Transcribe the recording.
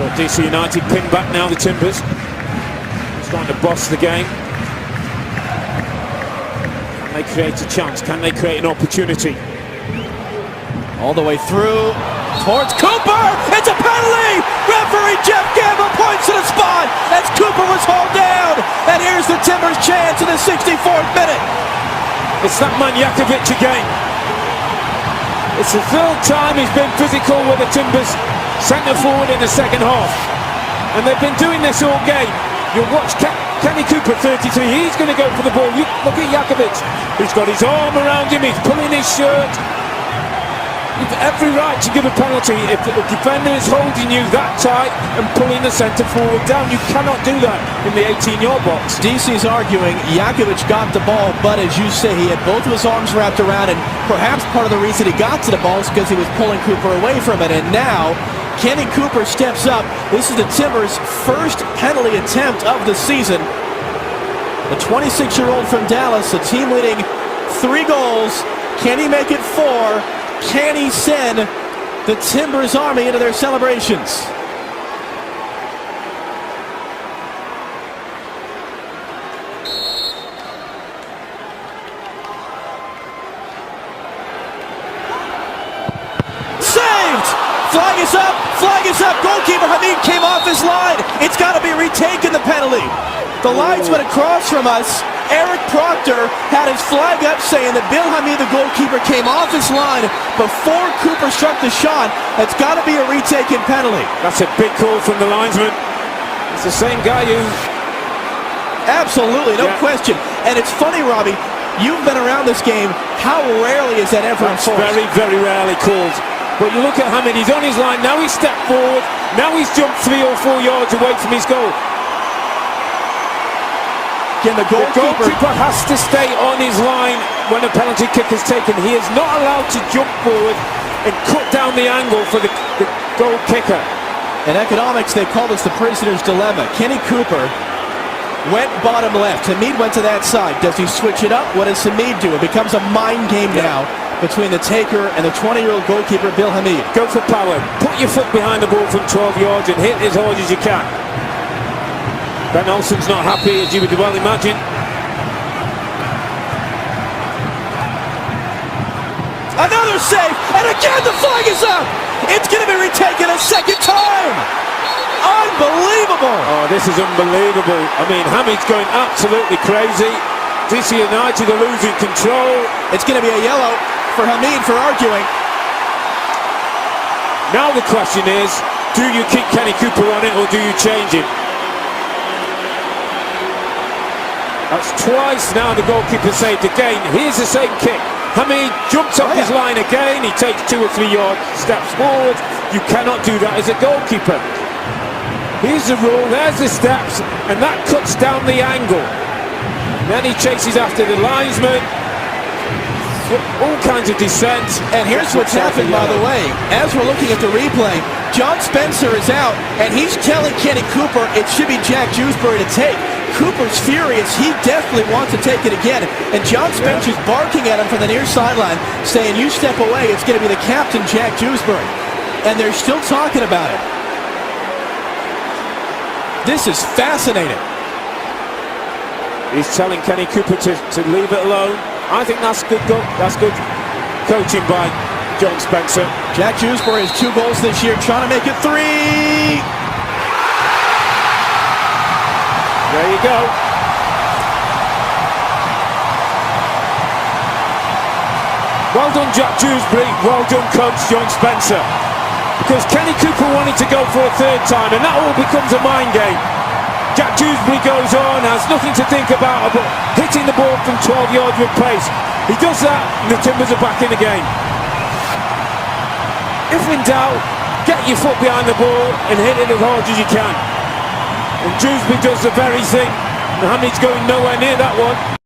Got DC United pinned back now, the Timbers. He's trying to boss the game. Can they create a chance? Can they create an opportunity? All the way through towards Cooper. It's a penalty. Referee Jeff Gamble points to the spot as Cooper was hauled down. And here's the Timbers' chance in the 64th minute. It's that man Jakovic again. It's the third time he's been physical with the Timbers centre forward in the second half. And they've been doing this all game. You'll watch Kenny Cooper, 33, he's going to go for the ball. Look at Jakovic. He's got his arm around him, he's pulling his shirt. You've every right to give a penalty if the defender is holding you that tight and pulling the centre forward down. You cannot do that in the 18-yard box. DC's arguing Jakovic got the ball, but as you say, he had both of his arms wrapped around, and perhaps part of the reason he got to the ball is because he was pulling Cooper away from it. And now Kenny Cooper steps up. This is the Timbers' first penalty attempt of the season. The 26-year-old from Dallas, a team leading 3 goals. Can he make it 4? Can he send the Timbers Army into their celebrations? Saved! Flag is up! Flag is up! Goalkeeper Hamid came off his line. It's got to be retaken, the penalty. The lines went across from us. Eric Proctor had his flag up saying that Bill Hamid, the goalkeeper, came off his line before Cooper struck the shot. That's got to be a retaken penalty. That's a big call from the linesman. It's the same guy who... Absolutely, no question. And it's funny, Robbie, you've been around this game. How rarely is that ever enforced? Very, very rarely called. But you look at Hamid, he's on his line. Now he's stepped forward. Now he's jumped 3 or 4 yards away from his goal. Again, the goalkeeper has to stay on his line when a penalty kick is taken. He is not allowed to jump forward and cut down the angle for the goal kicker. In economics, they call this the prisoner's dilemma. Kenny Cooper went bottom left. Hamid went to that side. Does he switch it up? What does Hamid do? It becomes a mind game now between the taker and the 20-year-old goalkeeper, Bill Hamid. Go for power. Put your foot behind the ball from 12 yards and hit as hard as you can. Ben Olsen's not happy, as you would well imagine. Another save, and again the flag is up! It's going to be retaken a second time! Unbelievable! Oh, this is unbelievable. I mean, Hamid's going absolutely crazy. DC United are losing control. It's going to be a yellow for Hamid for arguing. Now the question is, do you keep Kenny Cooper on it or do you change him? That's twice now the goalkeeper saved again. Here's the same kick. Hamid jumps off his line again. He takes 2 or 3 yard steps forward. You cannot do that as a goalkeeper. Here's the rule. There's the steps. And that cuts down the angle. And then he chases after the linesman. All kinds of descent. And here's what's happened, by the way. As we're looking at the replay, John Spencer is out. And he's telling Kenny Cooper it should be Jack Dewsbury to take. Cooper's furious. He definitely wants to take it again. And John Spencer's barking at him from the near sideline, saying, you step away, it's going to be the captain, Jack Dewsbury. And they're still talking about it. This is fascinating. He's telling Kenny Cooper to leave it alone. I think that's good. That's good coaching by John Spencer. Jack Dewsbury has 2 goals this year, trying to make it 3. There you go. Well done, Jack Dewsbury. Well done, coach John Spencer. Because Kenny Cooper wanted to go for a 3rd time, and that all becomes a mind game. Jack Dewsbury goes on, has nothing to think about but hitting the ball from 12 yards with pace. He does that, and the Timbers are back in the game. If in doubt, get your foot behind the ball and hit it as hard as you can. And Dewsbury does the very thing. Mohamed's going nowhere near that one.